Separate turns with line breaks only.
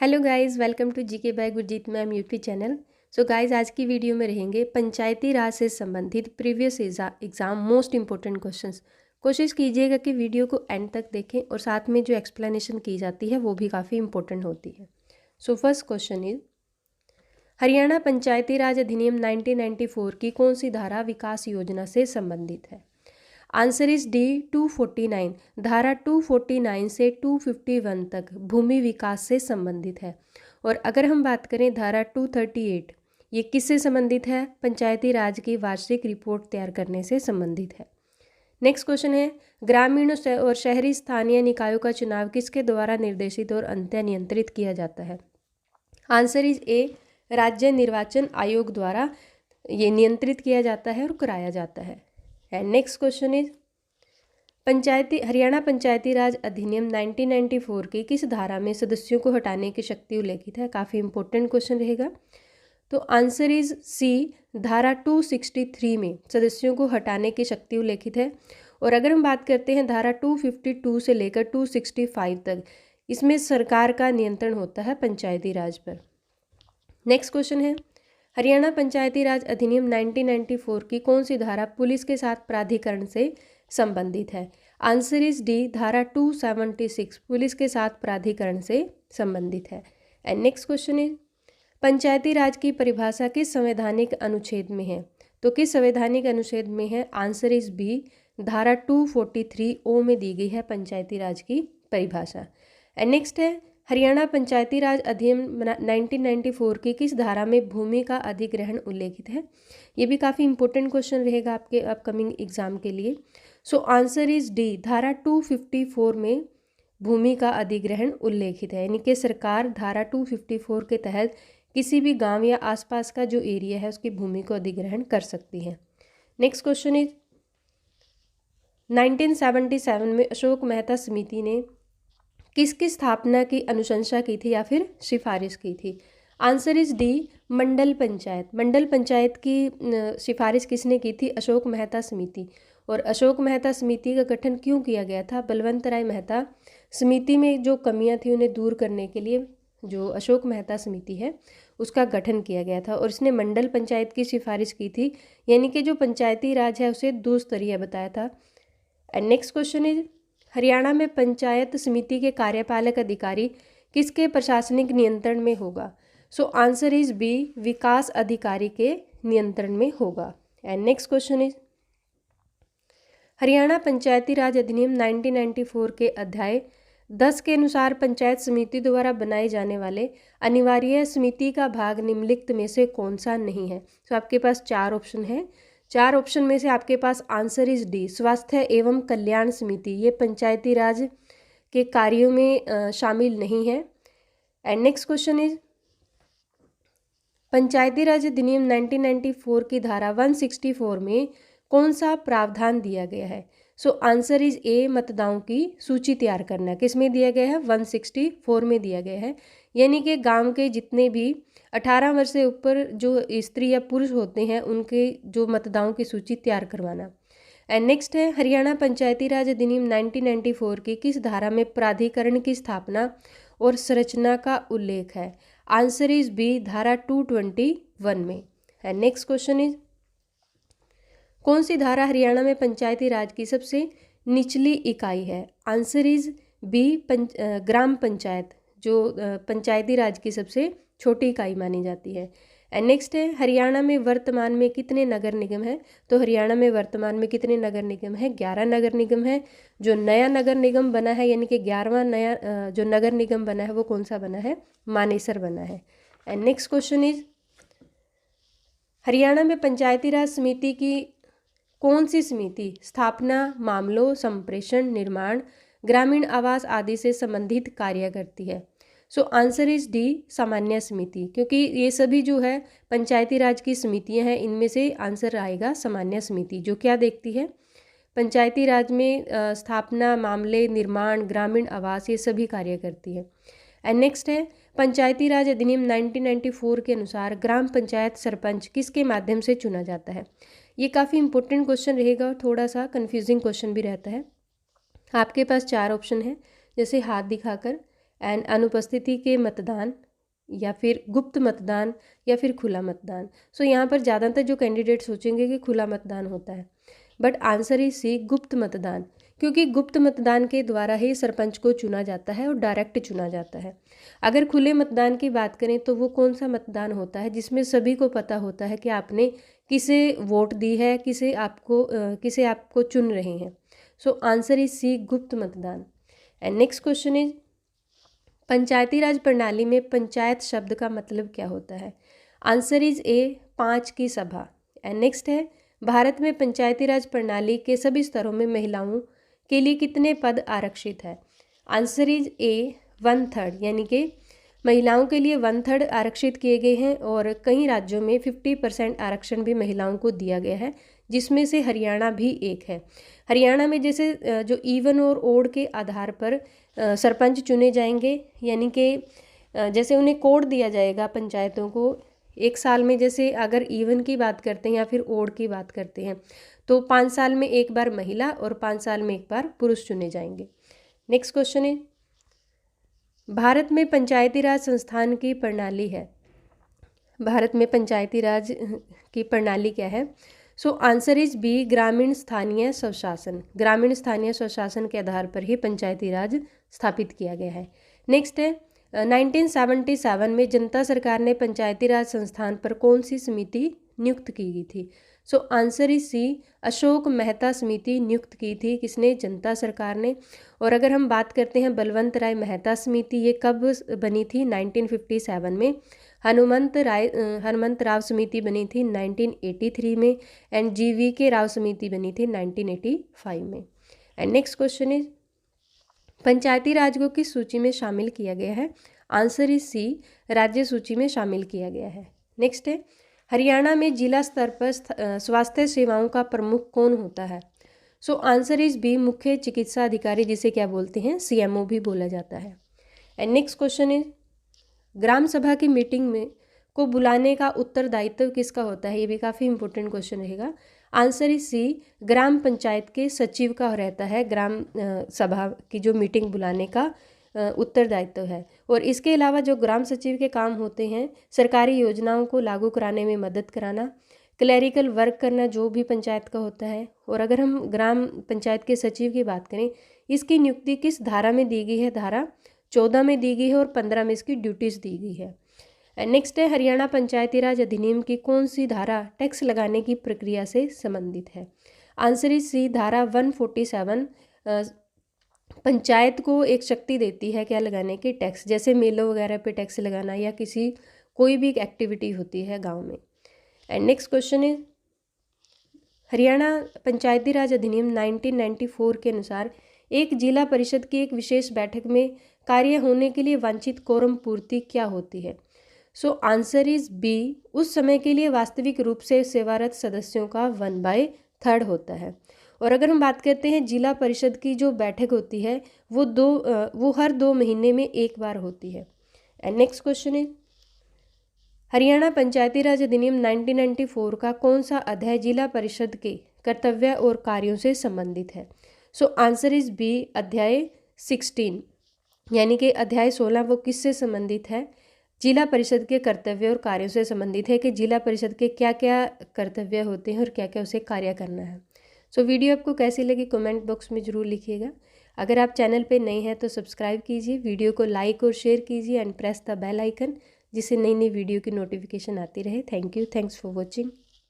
Hello guys, welcome to GK by Gurjeet ma'am YouTube channel. So guys, आज की video में रहेंगे पंचायती राज से संबंधित previous exam most important questions. कोशिश कीजिएगा कि वीडियो को एंड तक देखें और साथ में जो एक्सप्लेनेशन की जाती है वो भी काफ़ी इंपॉर्टेंट होती है। So first question is, Haryana Panchayati Raj अधिनियम 1994 की कौन सी धारा विकास योजना से संबंधित है? Answer is D 249। धारा 249 से 251 तक भूमि विकास से संबंधित है। और अगर हम बात करें धारा 238, ये किससे संबंधित है? पंचायती राज की वार्षिक रिपोर्ट तैयार करने से संबंधित है। नेक्स्ट क्वेश्चन है, ग्रामीण और शहरी स्थानीय निकायों का चुनाव किसके द्वारा निर्देशित और अंत्य नियंत्रित किया जाता है? आंसर इज ए, राज्य निर्वाचन आयोग द्वारा ये नियंत्रित किया जाता है और कराया जाता है। And next question is, Haryana Panchayati Raj अधिनियम 1994 की किस धारा में सदस्यों को हटाने की शक्ति उल्लेखित है? काफ़ी इंपॉर्टेंट क्वेश्चन रहेगा। तो आंसर इज सी, धारा 263 में सदस्यों को हटाने की शक्ति उल्लेखित है। और अगर हम बात करते हैं धारा 252 से लेकर 265 तक, इसमें सरकार का नियंत्रण होता है पंचायती राज पर। नेक्स्ट क्वेश्चन है, हरियाणा पंचायती राज अधिनियम 1994 की कौन सी धारा पुलिस के साथ प्राधिकरण से संबंधित है? आंसर इज डी, धारा 276 पुलिस के साथ प्राधिकरण से संबंधित है। एंड नेक्स्ट क्वेश्चन इज, पंचायती राज की परिभाषा किस संवैधानिक अनुच्छेद में है? तो किस संवैधानिक अनुच्छेद में है? आंसर इज बी, धारा 243 ओ में दी गई है पंचायती राज की परिभाषा। एंड नेक्स्ट है, हरियाणा पंचायती राज अधिनियम 1994 की किस धारा में भूमि का अधिग्रहण उल्लेखित है? ये भी काफ़ी इंपॉर्टेंट क्वेश्चन रहेगा आपके अपकमिंग एग्जाम के लिए। सो आंसर इज डी, धारा 254 में भूमि का अधिग्रहण उल्लेखित है। यानी कि सरकार धारा 254 के तहत किसी भी गांव या आसपास का जो एरिया है उसकी भूमि को अधिग्रहण कर सकती है। नेक्स्ट क्वेश्चन इज, 1977 में अशोक मेहता समिति ने किसकी स्थापना की अनुशंसा की थी या फिर सिफारिश की थी? आंसर इज डी, मंडल पंचायत। मंडल पंचायत की सिफारिश किसने की थी? अशोक मेहता समिति। और अशोक मेहता समिति का गठन क्यों किया गया था? बलवंत राय मेहता समिति में जो कमियां थी उन्हें दूर करने के लिए जो अशोक मेहता समिति है उसका गठन किया गया था और इसने मंडल पंचायत की सिफारिश की थी, यानी कि जो पंचायती राज है उसे दो स्तरीय बताया था। And next question is, Haryana में पंचायत समिति के कार्यपालक अधिकारी किसके प्रशासनिक नियंत्रण में होगा? सो आंसर इज बी, विकास अधिकारी के नियंत्रण में होगा। And next question is, Haryana Panchayati Raj अधिनियम 1994 के अध्याय 10 के अनुसार पंचायत समिति द्वारा बनाए जाने वाले अनिवार्य समिति का भाग निम्नलिखित में से कौन सा नहीं है? तो आपके पास चार ऑप्शन है। चार ऑप्शन में से आपके पास आंसर इज डी, स्वास्थ्य एवं कल्याण समिति। ये पंचायती राज के कार्यों में शामिल नहीं है। एंड नेक्स्ट क्वेश्चन इज, पंचायती राज अधिनियम 1994 की धारा 164 में कौन सा प्रावधान दिया गया है? सो आंसर इज ए, मतदाताओं की सूची तैयार करना। किस में दिया गया है? 164 में दिया गया है। यानी कि गांव के जितने भी 18 वर्ष से ऊपर जो स्त्री या पुरुष होते हैं उनके जो मतदाताओं की सूची तैयार करवाना। एंड नेक्स्ट है, हरियाणा पंचायती राज अधिनियम 1994 की किस धारा में प्राधिकरण की स्थापना और संरचना का उल्लेख है? आंसर इज बी, धारा 221 में। एंड नेक्स्ट क्वेश्चन इज, कौन सी धारा हरियाणा में पंचायती राज की सबसे निचली इकाई है? आंसर इज बी, ग्राम पंचायत, जो पंचायती राज की सबसे छोटी इकाई मानी जाती है। एंड नेक्स्ट है, हरियाणा में वर्तमान में कितने नगर निगम हैं? तो हरियाणा में वर्तमान में कितने नगर निगम है? 11 नगर निगम है। जो नया नगर निगम बना है यानी कि 11वां नया जो नगर निगम बना है वो कौन सा बना है? मानेसर बना है। And next question is, Haryana में पंचायती राज समिति की कौन सी समिति स्थापना मामलों, संप्रेषण, निर्माण, ग्रामीण आवास आदि से संबंधित कार्य करती है? सो आंसर इज डी, सामान्य समिति। क्योंकि ये सभी जो है पंचायती राज की समितियां हैं, इनमें से आंसर आएगा सामान्य समिति, जो क्या देखती है? पंचायती राज में स्थापना, मामले, निर्माण, ग्रामीण आवास, ये सभी कार्य करती है। एंड नेक्स्ट है, पंचायती राज अधिनियम 1994 के अनुसार ग्राम पंचायत सरपंच किसके माध्यम से चुना जाता है? ये काफ़ी इंपॉर्टेंट क्वेश्चन रहेगा और थोड़ा सा कंफ्यूजिंग क्वेश्चन भी रहता है। आपके पास चार ऑप्शन है, जैसे हाथ दिखाकर, एंड अनुपस्थिति के मतदान, या फिर गुप्त मतदान, या फिर खुला मतदान। सो यहाँ पर ज़्यादातर जो कैंडिडेट सोचेंगे कि खुला मतदान होता है, बट आंसर इज सी, गुप्त मतदान, क्योंकि गुप्त मतदान के द्वारा ही सरपंच को चुना जाता है और डायरेक्ट चुना जाता है। अगर खुले मतदान की बात करें तो वो कौन सा मतदान होता है जिसमें सभी को पता होता है कि आपने किसे वोट दी है, किसे आपको चुन रहे हैं। सो आंसर इज सी, गुप्त मतदान। एंड नेक्स्ट क्वेश्चन इज, पंचायती राज प्रणाली में पंचायत शब्द का मतलब क्या होता है? आंसर इज ए, 5 की सभा। एंड नेक्स्ट है, भारत में पंचायती राज प्रणाली के सभी स्तरों में महिलाओं के लिए कितने पद आरक्षित है? आंसर इज ए, 1/3, यानी कि महिलाओं के लिए 1/3 आरक्षित किए गए हैं और कई राज्यों में 50% आरक्षण भी महिलाओं को दिया गया है, जिसमें से हरियाणा भी एक है। हरियाणा में जैसे जो इवन और ओड के आधार पर सरपंच चुने जाएंगे, यानी कि जैसे उन्हें कोड दिया जाएगा पंचायतों को, एक साल में जैसे अगर इवन की बात करते हैं या फिर ओड की बात करते हैं तो 5 साल में एक बार महिला और 5 साल में एक बार पुरुष चुने जाएंगे। नेक्स्ट क्वेश्चन है, भारत में पंचायती राज संस्थान की प्रणाली है। भारत में पंचायती राज की प्रणाली क्या है? सो आंसर इज बी, ग्रामीण स्थानीय स्वशासन। ग्रामीण स्थानीय स्वशासन के आधार पर ही पंचायती राज स्थापित किया गया है। नेक्स्ट है, 1977 में जनता सरकार ने पंचायती राज संस्थान पर कौन सी समिति नियुक्त की गई थी? So answer is C, Ashok Mehta समिति नियुक्त की थी। किसने? जनता सरकार ने। और अगर हम बात करते हैं बलवंत राय मेहता समिति, ये कब बनी थी? 1957 में। हनुमंत राव समिति बनी थी 1983 में। एंड GVK राव समिति बनी थी 1985 में। एंड नेक्स्ट क्वेश्चन इज, पंचायती राज को किस सूची में शामिल किया गया है? आंसर इज सी, राज्य सूची में शामिल किया गया है। नेक्स्ट है, हरियाणा में जिला स्तर पर स्वास्थ्य सेवाओं का प्रमुख कौन होता है? सो आंसर इज बी, मुख्य चिकित्सा अधिकारी, जिसे क्या बोलते हैं? CMO भी बोला जाता है। एंड नेक्स्ट क्वेश्चन इज, ग्राम सभा की मीटिंग में को बुलाने का उत्तरदायित्व किसका होता है? ये भी काफ़ी इंपॉर्टेंट क्वेश्चन रहेगा। आंसर इज सी, ग्राम पंचायत के सचिव का रहता है ग्राम सभा की जो मीटिंग बुलाने का उत्तरदायित्व है। और इसके अलावा जो ग्राम सचिव के काम होते हैं, सरकारी योजनाओं को लागू कराने में मदद कराना, क्लैरिकल वर्क करना, जो भी पंचायत का होता है। और अगर हम ग्राम पंचायत के सचिव की बात करें, इसकी नियुक्ति किस धारा में दी गई है? धारा 14 में दी गई है और 15 में इसकी ड्यूटीज़ दी गई है। नेक्स्ट है, हरियाणा पंचायती राज अधिनियम की कौन सी धारा टैक्स लगाने की प्रक्रिया से संबंधित है? आंसर इज सी, धारा 147 पंचायत को एक शक्ति देती है क्या लगाने की? टैक्स। जैसे मेलों वगैरह पे टैक्स लगाना या कोई भी एक्टिविटी होती है गांव में। And next question is, Haryana Panchayati Raj अधिनियम 1994 के अनुसार एक जिला परिषद की एक विशेष बैठक में कार्य होने के लिए वांछित कोरम पूर्ति क्या होती है? सो आंसर इज बी, उस समय के लिए वास्तविक रूप से सेवारत सदस्यों का 1/3 होता है। और अगर हम बात करते हैं जिला परिषद की जो बैठक होती है वो हर 2 महीने में एक बार होती है। And next question is, Haryana Panchayati Raj अधिनियम 1994 का कौन सा अध्याय जिला परिषद के कर्तव्य और कार्यों से संबंधित है? सो आंसर इज बी, अध्याय 16, यानी कि अध्याय 16 वो किससे संबंधित है? जिला परिषद के कर्तव्य और कार्यों से संबंधित है कि जिला परिषद के क्या क्या कर्तव्य होते हैं और क्या क्या उसे कार्य करना है। सो वीडियो आपको कैसी लगी कमेंट बॉक्स में ज़रूर लिखिएगा। अगर आप चैनल पे नए हैं तो सब्सक्राइब कीजिए, वीडियो को लाइक और शेयर कीजिए and press the bell icon, जिससे नई नई वीडियो की नोटिफिकेशन आती रहे। Thank you, thanks for watching.